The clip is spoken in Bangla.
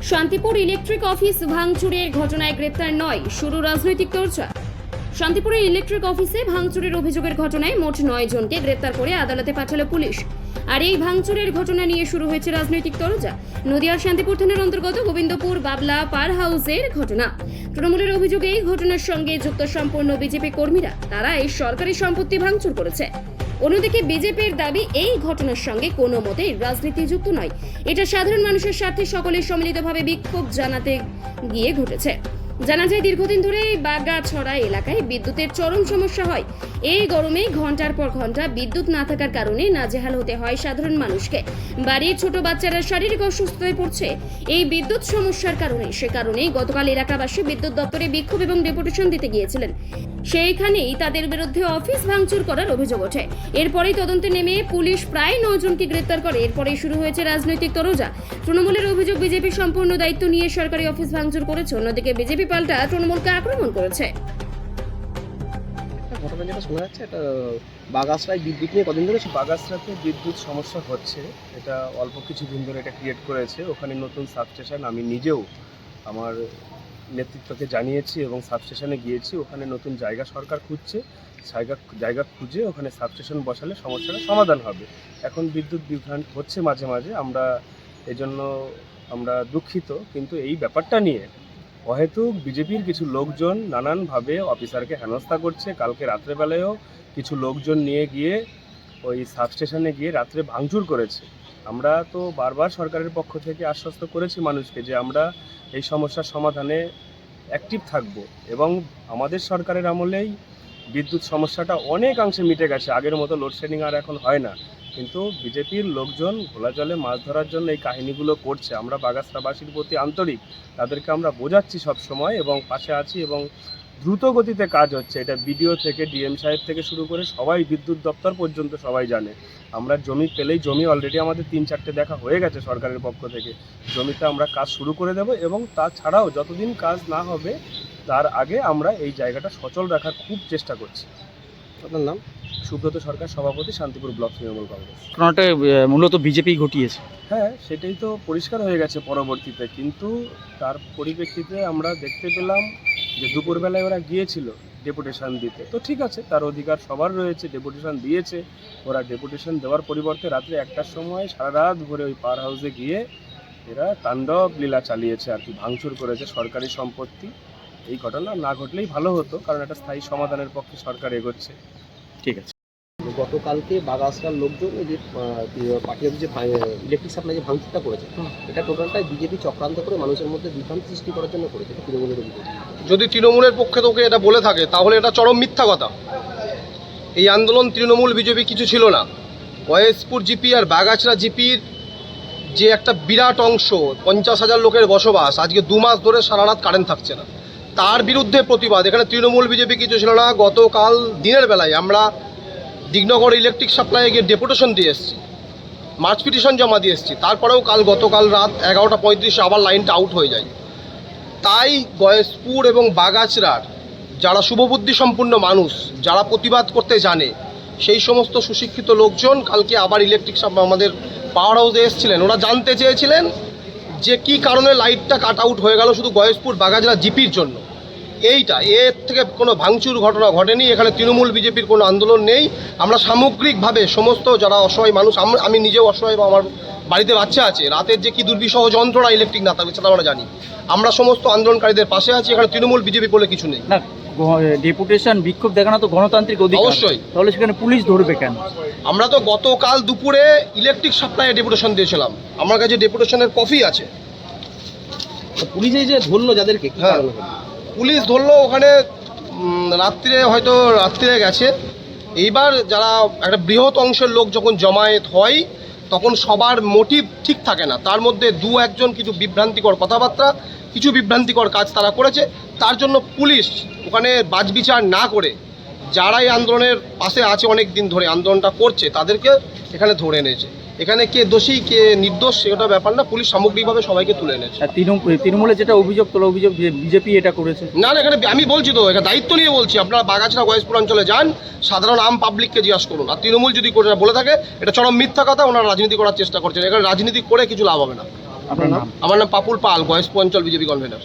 শান্তিপুর ইলেকট্রিক অফিস ভাঙচুরের ঘটনায় গ্রেপ্তার নয়, শুরু রাজনৈতিক চর্চা। শান্তিপুরের ইলেকট্রিক অফিসে ভাঙচুরের অভিযোগের ঘটনায় মোট 9 জনকে গ্রেপ্তার করে আদালতে পাঠালো পুলিশ। আর এই ভাঙচুরের ঘটনা নিয়ে শুরু হয়েছে রাজনৈতিক চর্চা। নদিয়ার শান্তিপুর থানার অন্তর্গত গোবিন্দপুর বাবলা পার হাউসের ঘটনা। তৃণমূলের অভিযোগে এই ঘটনার সঙ্গে যুক্ত সম্পূর্ণ বিজেপি কর্মীরা, তারা এই সরকারি সম্পত্তি ভাঙচুর করেছে। অন্যদিকে বিজেপির দাবি এই ঘটনার সঙ্গে কোনো মতেই রাজনীতি যুক্ত নয়, এটা সাধারণ মানুষের স্বার্থে সকলের সম্মিলিতভাবে বিক্ষোভ জানাতে গিয়ে ঘটেছে। জানা যায়, দীর্ঘদিন ধরে বাগাছড়া এলাকায় বিদ্যুতের চরম সমস্যা হয়। এই গরমে ঘন্টার পর ঘন্টা বিদ্যুৎ না থাকার কারণে নাজেহাল হতে হয় সাধারণ মানুষকে। বাড়ির ছোট বাচ্চারা শারীরিক অসুস্থতায় পড়ছে এই বিদ্যুৎ সমস্যার কারণে। সে কারণেই গতকাল এলাকাবাসী বিদ্যুৎ দপ্তরে বিক্ষোভ এবং ডেপুটেশন দিতে গিয়েছিলেন। সেইখানেই তাদের বিরুদ্ধে অফিস ভাঙচুর করার অভিযোগ ওঠে। এরপরেই তদন্তে নেমে পুলিশ প্রায় 9 জনকে গ্রেপ্তার করে। এরপরেই শুরু হয়েছে রাজনৈতিক তরজা। তৃণমূলের অভিযোগ, বিজেপি সম্পূর্ণ দায়িত্ব নিয়ে সরকারি অফিস ভাঙচুর করেছে, অন্যদিকে বিজেপি পাল্টা তৃণমূলকে আক্রমণ করেছে। ঘটনা যেটা শোনা যাচ্ছে, এটা বাগাসরায় বিদ্যুৎ নিয়ে কদিন ধরে বাগাসরাতে বিদ্যুৎ সমস্যা হচ্ছে, এটা অল্প কিছুদিন ধরে এটা ক্রিয়েট করেছে। ওখানে নতুন সাবস্টেশন, আমি নিজেও আমার নেতৃত্বকে জানিয়েছি এবং সাবস্টেশনে গিয়েছি। ওখানে নতুন জায়গা সরকার খুঁজছে, জায়গা খুঁজে ওখানে সাবস্টেশন বসালে সমস্যাটা সমাধান হবে। এখন বিদ্যুৎ বিভ্রান্ত হচ্ছে মাঝে মাঝে, এজন্য আমরা দুঃখিত। কিন্তু এই ব্যাপারটা নিয়ে অহেতুক বিজেপির কিছু লোকজন নানানভাবে অফিসারকে হেনস্থা করছে। কালকে রাত্রেবেলায়ও কিছু লোকজন নিয়ে গিয়ে ওই সাবস্টেশনে গিয়ে রাত্রে ভাঙচুর করেছে। আমরা তো বারবার সরকারের পক্ষ থেকে আশ্বস্ত করেছি মানুষকে যে আমরা এই সমস্যার সমাধানে অ্যাক্টিভ থাকব, এবং আমাদের সরকারের আমলেই বিদ্যুৎ সমস্যাটা অনেকাংশে মিটে গেছে। আগের মতো লোডশেডিং আর এখন হয় না। কিন্তু বিজেপির লোকজন ঘোলা জলে মাছ ধরার জন্য এই কাহিনীগুলো করছে। আমরা বাগাসরাবাসীর প্রতি আন্তরিক, তাদেরকে আমরা বোঝাচ্ছি সব সময় এবং পাশে আছি, এবং দ্রুত গতিতে কাজ হচ্ছে। এটা বিডিও থেকে ডিএম সাহেব থেকে শুরু করে সবাই, বিদ্যুৎ দপ্তর পর্যন্ত সবাই জানে। আমরা জমি পেলেই, জমি অলরেডি আমাদের 3-4টে দেখা হয়ে গেছে সরকারের পক্ষ থেকে। জমিতে আমরা কাজ শুরু করে দেব, এবং তাছাড়াও যতদিন কাজ না হবে তার আগে আমরা এই জায়গাটা সচল রাখার খুব চেষ্টা করছি। আপনার নাম? সুব্রত সরকার, সভাপতি, শান্তিপুর ব্লক তৃণমূল কংগ্রেস। ঘটনাটা মূলত বিজেপি ঘটিয়েছে। হ্যাঁ, সেটাই তো পরিষ্কার হয়ে গেছে পরবর্তীতে। কিন্তু তার পরিপ্রেক্ষিতে আমরা দেখতে পেলাম যে দুপুরবেলায় ওরা গিয়েছিল ডেপুটেশন দিতে। তো ঠিক আছে, তার অধিকার সবার রয়েছে, ডেপুটেশন দিয়েছে। ওরা ডেপুটেশন দেওয়ার পরিবর্তে রাত্রে 1টার সময় সারা রাত ভরে ওই পাওয়ার হাউসে গিয়ে এরা তাণ্ডব লীলা চালিয়েছে আর কি, ভাঙচুর করেছে সরকারি সম্পত্তি। এই ঘটনা না ঘটলেই ভালো হতো, কারণ একটা স্থায়ী সমাধানের পক্ষে সরকার এগোচ্ছে। ঠিক আছে। গতকালকে বাগাসরার লোকজন যে পার্টি অফিস যে ইলেকট্রিক সাপ্লাই যে ভাঙচুরটা করেছে, এটা টোটালটাই বিজেপি চক্রান্ত করে মানুষের মধ্যে বিভ্রান্তি সৃষ্টি করার জন্য করেছে। তৃণমূলের অভিযোগ। যদি তৃণমূলের পক্ষে তোকে এটা বলে থাকে তাহলে এটা চরম মিথ্যা কথা। এই আন্দোলন তৃণমূল বিজেপি কিছু ছিল না। ওয়াইএসপুর জিপি আর বাগাছড়া জিপির যে একটা বিরাট অংশ, 50,000 লোকের বসবাস, আজকে 2 মাস ধরে সারা রাত কারেন্ট থাকছে না, তার বিরুদ্ধে প্রতিবাদ। এখানে তৃণমূল বিজেপি কিছু ছিল না। গতকাল দিনের বেলায় আমরা দিগনগর ইলেকট্রিক সাপ্লাইয়ে গিয়ে ডেপুটেশন দিয়ে এসেছি, মার্চ পিটিশন জমা দিয়ে এসেছি। তারপরেও গতকাল রাত 11:35 আবার লাইনটা আউট হয়ে যায়। তাই গয়েশপুর এবং বাগাছড়ার যারা শুভবুদ্ধি সম্পন্ন মানুষ, যারা প্রতিবাদ করতে জানে, সেই সমস্ত সুশিক্ষিত লোকজন কালকে আবার ইলেকট্রিক আমাদের পাওয়ার হাউসে এসেছিলেন। ওরা জানতে চেয়েছিলেন যে কি কারণে লাইটটা কাট আউট হয়ে গেল শুধু গয়েশপুর বাগাছড়া জিপির জন্য। এইটা, এর থেকে কোনো ভাঙচুর ঘটনা ঘটেনি। এখানে তৃণমূল বিজেপির কোনো আন্দোলন নেই। আমরা সামগ্রিকভাবে সমস্ত যারা অসহায় মানুষ, আমি নিজেও অসহায়, বা আমার বাড়িতে বাচ্চা আছে, রাতের যে কি দুর্বিষহ যন্ত্রণা ইলেকট্রিক না থাকলে সেটা আমরা জানি। আমরা সমস্ত আন্দোলনকারীদের পাশে আছি। এখানে তৃণমূল বিজেপি বলে কিছু নেই। না, ডেপুটেশন বিক্ষোভ দেখানো তো গণতান্ত্রিক অধিকার। অবশ্যই। তাহলে সেখানে পুলিশ ধরবে কেন? আমরা তো গতকাল দুপুরে ইলেকট্রিক সাপ্লাইয়ে ডেপুটেশন দিয়েছিলাম, আমার কাছে ডেপুটেশনের কপি আছে। পুলিশ এই যে ধরলো যাদেরকে, কি হ্যাঁ, কারণে হলো? পুলিশ ধরলো ওখানে রাত্রিরে গেছে। এইবার যারা একটা বৃহৎ অংশের লোক যখন জমায়েত হয় তখন সবার মোটিভ ঠিক থাকে না। তার মধ্যে 2-1জন কিছু বিভ্রান্তিকর কথাবার্তা, কিছু বিভ্রান্তিকর কাজ তারা করেছে। তার জন্য পুলিশ ওখানে বাছবিচার না করে যারা এই আন্দোলনের পাশে আছে, অনেক দিন ধরে আন্দোলনটা করছে, তাদেরকে এখানে ধরে এনেছে। এখানে কে দোষী কে নির্দোষ সেটা ব্যাপার না, পুলিশ সামগ্রিকভাবে সবাইকে তুলে এনেছে। তৃণমূলের যেটা অভিযোগ যে বিজেপি এটা করেছে। না, এখানে আমি বলছি তো, এখানে দায়িত্ব নিয়ে বলছি। আপনারা বাগাছড়া গয়েশপুর অঞ্চলে যান, সাধারণ আম পাবলিককে জিজ্ঞাসা করুন। আর তৃণমূল যদি বলে থাকে, এটা চরম মিথ্যা কথা। ওনারা রাজনীতি করার চেষ্টা করছেন। এখানে রাজনীতি করে কিছু লাভ হবে না। আপনার নাম? আমার নাম পাপুল পাল, গয়েশপুর অঞ্চল বিজেপি কনভেনার।